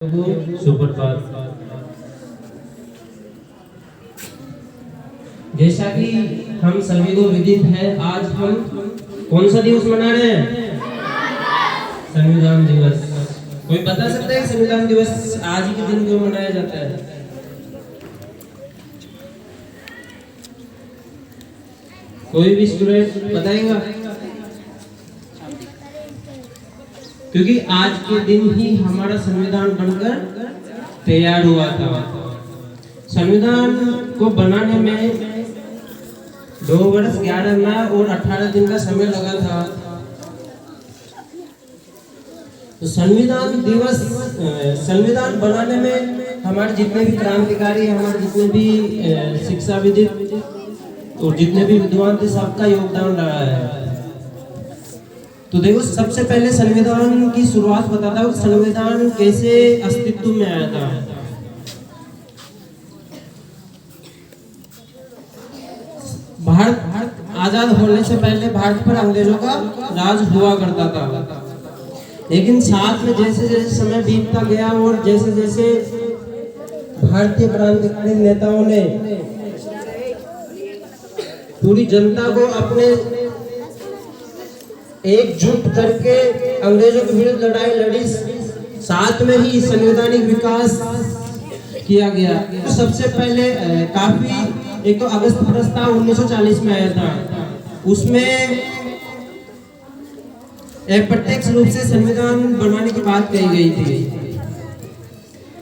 सुप्रभात। जैसा कि हम सभी को विदित है, आज हम कौन सा दिवस मना रहे हैं? संविधान दिवस। कोई बता सकता है कि संविधान दिवस आज के दिन क्यों मनाया जाता है? कोई भी स्टूडेंट बताएगा? क्योंकि आज के दिन ही हमारा संविधान बनकर तैयार हुआ था। संविधान को बनाने में 2 वर्ष 11 माह और 18 दिन का समय लगा था। तो संविधान दिवस, संविधान बनाने में हमारे जितने भी क्रांतिकारी, हमारे जितने भी शिक्षाविद और जितने भी विद्वान थे, सबका योगदान रहा है। तो देखो, सबसे पहले संविधान की शुरुआत बताता हूँ। संविधान कैसे अस्तित्व में आया था। भारत आजाद होने से पहले भारत पर अंग्रेजों का राज हुआ करता था, लेकिन साथ में जैसे जैसे समय बीतता गया और जैसे जैसे भारतीय क्रांतिकारी नेताओं ने पूरी जनता को अपने एकजुट करके अंग्रेजों के विरुद्ध लड़ाई लड़ी, साथ में ही संवैधानिक विकास किया गया। तो सबसे पहले एक तो अगस्त प्रस्ताव 1940 में आया था। उसमें प्रत्यक्ष रूप से संविधान बनाने की बात कही गई थी।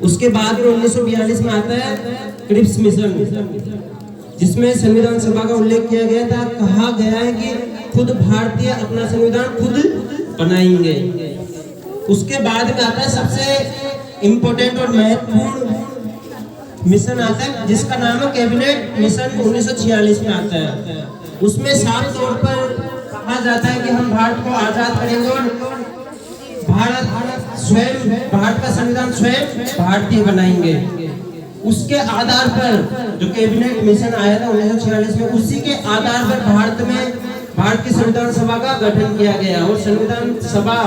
उसके बाद में 1942 में आता है क्रिप्स मिशन, जिसमें संविधान सभा का उल्लेख किया गया था। कहा गया है कि खुद भारतीय अपना संविधान खुद बनाएंगे। उसके बाद में आता है सबसे इम्पोर्टेंट और महत्वपूर्ण मिशन आता है, जिसका नाम है कैबिनेट मिशन। 1946 में आता है। उसमें साफ तौर पर कहा जाता है कि हम भारत को आजाद करेंगे और भारत स्वयं, भारत का संविधान स्वयं भारतीय बनाएंगे। उसके आधार पर जो कैबिनेट मिशन आया था 1946 में, उसी के आधार पर भारत की संविधान सभा का गठन किया गया। और संविधान सभा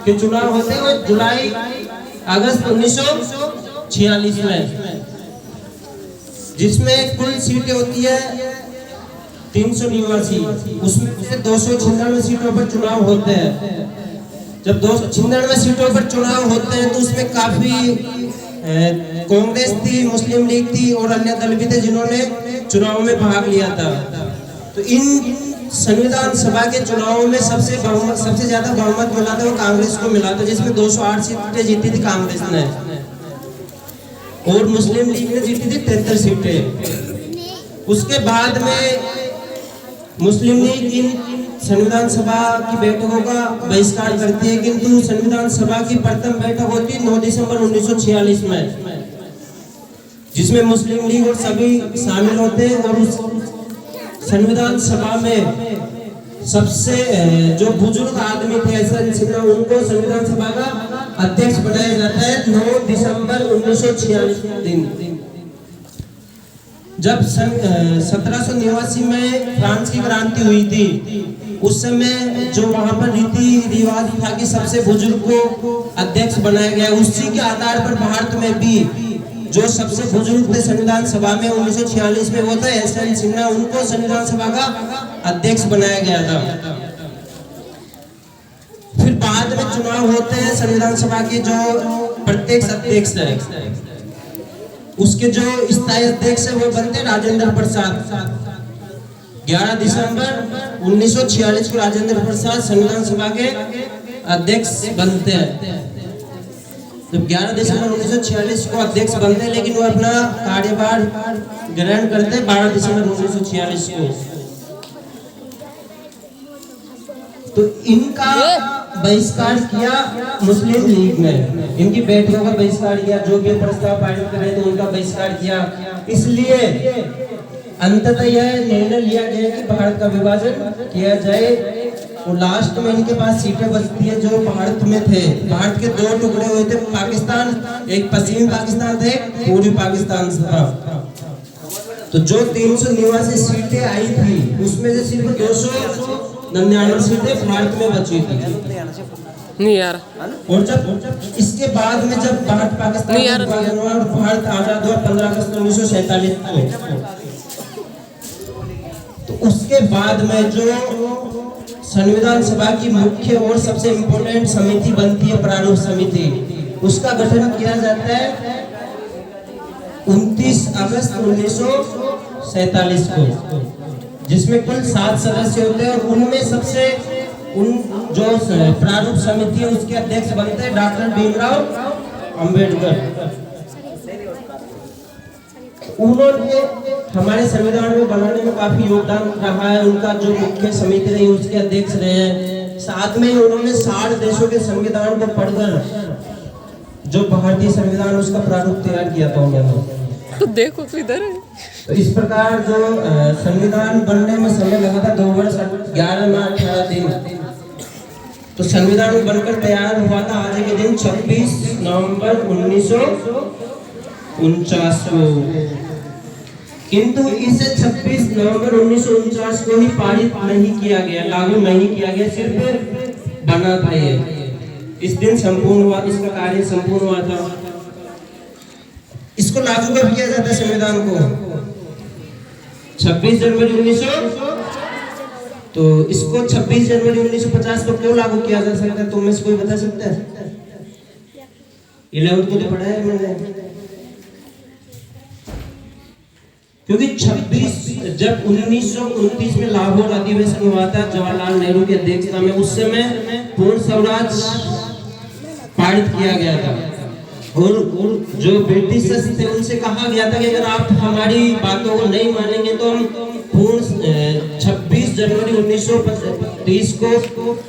के चुनाव होते हुए अगस्त 1946 में, जिसमें कुल सीटें होती है 389। उसमें से 296 सीटों पर चुनाव होते हैं। जब 296 सीटों पर चुनाव होते हैं तो उसमें काफी कांग्रेस थी, मुस्लिम लीग थी और अन्य दल भी थे जिन्होंने चुनाव में भाग लिया था। तो इन संविधान सभा के चुनावों में सबसे ज्यादा बहुमत मिला था वो कांग्रेस को मिला था, जिसमें 208 सीटें जीती थी कांग्रेस ने, और मुस्लिम लीग ने जीती थी 73 सीटें। उसके बाद में मुस्लिम लीग इन संविधान सभा की बैठकों का बहिष्कार करती है, किंतु संविधान सभा की प्रथम बैठक होती है 9 दिसंबर 1946 में, जिसमें मुस्लिम लीग और सभी शामिल होते हैं। और उस संविधान सभा में सबसे जो बुजुर्ग आदमी थे एसएन सिन्हा, उनको संविधान सभा का अध्यक्ष बनाया जाता है 9 दिसंबर 1946 दिन। जब 1789 में फ्रांस की क्रांति हुई थी, उस समय जो वहां पर रीति रिवाज था कि सबसे बुजुर्ग को अध्यक्ष बनाया गया, उसी के आधार पर भारत में भी जो सबसे बुजुर्ग थे संविधान सभा में 1946 में, वो था एसएन सिन्हा, उनको संविधान सभा का अध्यक्ष बनाया गया था। फिर बाद में चुनाव होते हैं संविधान सभा के जो प्रत्यक्ष अध्यक्ष है, उसके जो स्थायी अध्यक्ष है वो बनते राजेंद्र प्रसाद। 11 दिसंबर 1946 को राजेंद्र प्रसाद संविधान सभा के अध्यक्ष बनते हैं। जब 11 दिसंबर 1946 को अध्यक्ष बनते हैं, लेकिन वो अपना कार्यभार ग्रहण करते हैं 12 दिसंबर 1946 को। तो इनका बहिष्कार किया मुस्लिम लीग ने, इनकी बैठकों का बहिष्कार किया, जो भी प्रस्ताव पारित करे तो उनका बहिष्कार किया। इसलिए अंततः यह निर्णय लिया गया कि भारत का विभाजन किया जाए। और लास्ट में इनके पास सीटें बचती है जो भारत में थे। भारत के 2 टुकड़े हुए थे, पाकिस्तान, एक पश्चिमी पाकिस्तान थे, पूर्वी पाकिस्तान था। तो जो 389 सीटें आई थी, उसमें से सिर्फ 299 सीटें भारत में बची थी। नहीं यार। और जब इसके बाद में जब भारत पाकिस्तान और भारत आजाद हुआ 15 अगस्त 1947 को, तो उसके बाद में जो संविधान सभा की मुख्य और सबसे इम्पोर्टेंट समिति बनती है, प्रारूप समिति, उसका गठन किया जाता है 29 अगस्त 1947 को, जिसमें कुल 7 सदस्य होते हैं। और उनमें सबसे जो प्रारूप समिति है उसके अध्यक्ष बनते हैं डॉक्टर भीमराव अंबेडकर। उन्होंने हमारे संविधान में बनाने में काफी योगदान रहा है। उनका जो मुख्य समिति रही उसके अध्यक्ष रहे हैं। साथ में उन्होंने 60 देशों के संविधान को पढ़कर जो भारतीय संविधान उसका प्रारूप तैयार किया था उन्होंने। तो देखो तो इधर है। तो इस प्रकार जो संविधान बनने में समय लगा था 2 वर्ष 11 माह 18 दिन। तो संविधान बनकर तैयार हुआ था आज के दिन 26 नवंबर 1949 को, किंतु इसे 26 नवंबर 1949 को ही पारित नहीं किया गया, लागू नहीं किया गया, सिर्फ बना था ये। इस दिन संपूर्ण हुआ, इसका कार्य संपूर्ण हुआ था। इसको लागू कब किया जाता है संविधान को? 26 जनवरी 1900। तो इसको 26 जनवरी 1950 को क्यों लागू किया जा सकता है? तुम में से कोई बता सकता है? 11th को तो पढ़ा है मैंने। क्योंकि 26 जब 1929 में लाहौर अधिवेशन हुआ था जवाहरलाल नेहरू की अध्यक्षता में, उस समय पूर्ण स्वराज पारित किया गया था। और जो ब्रिटिशर्स थे उनसे कहा गया था कि अगर आप हमारी बातों को नहीं मानेंगे तो हम पूर्ण 26 जनवरी 1930 को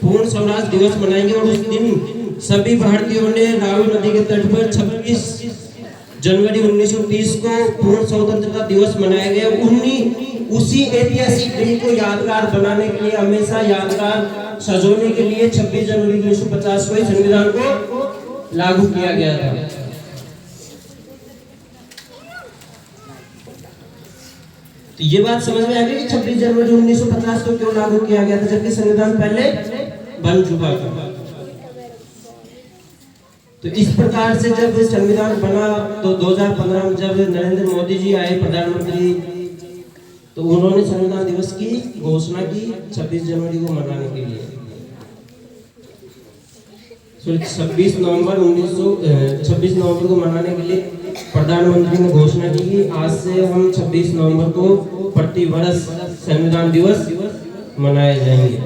पूर्ण स्वराज दिवस मनाएंगे। और उस दिन सभी भारतीयों ने रावी नदी के तट पर 26 जनवरी 1930 को पूर्ण स्वतंत्रता दिवस मनाया गया। उसी ऐतिहासिक दिन को यादगार बनाने के लिए, हमेशा यादगार सजोने के लिए 26 जनवरी 1950 को ही संविधान को लागू किया गया था। तो ये बात समझ में आ गई कि 26 जनवरी 1950 को क्यों लागू किया गया था, जबकि संविधान पहले बन चुका था। तो इस प्रकार से जब संविधान बना तो 2015 में जब नरेंद्र मोदी जी आए प्रधानमंत्री, तो उन्होंने संविधान दिवस की घोषणा की 26 जनवरी को मनाने के लिए। 26 नवंबर को मनाने के लिए प्रधानमंत्री ने घोषणा की कि आज से हम 26 नवंबर को प्रतिवर्ष संविधान दिवस मनाए जाएंगे।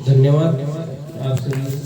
धन्यवाद आप सभी।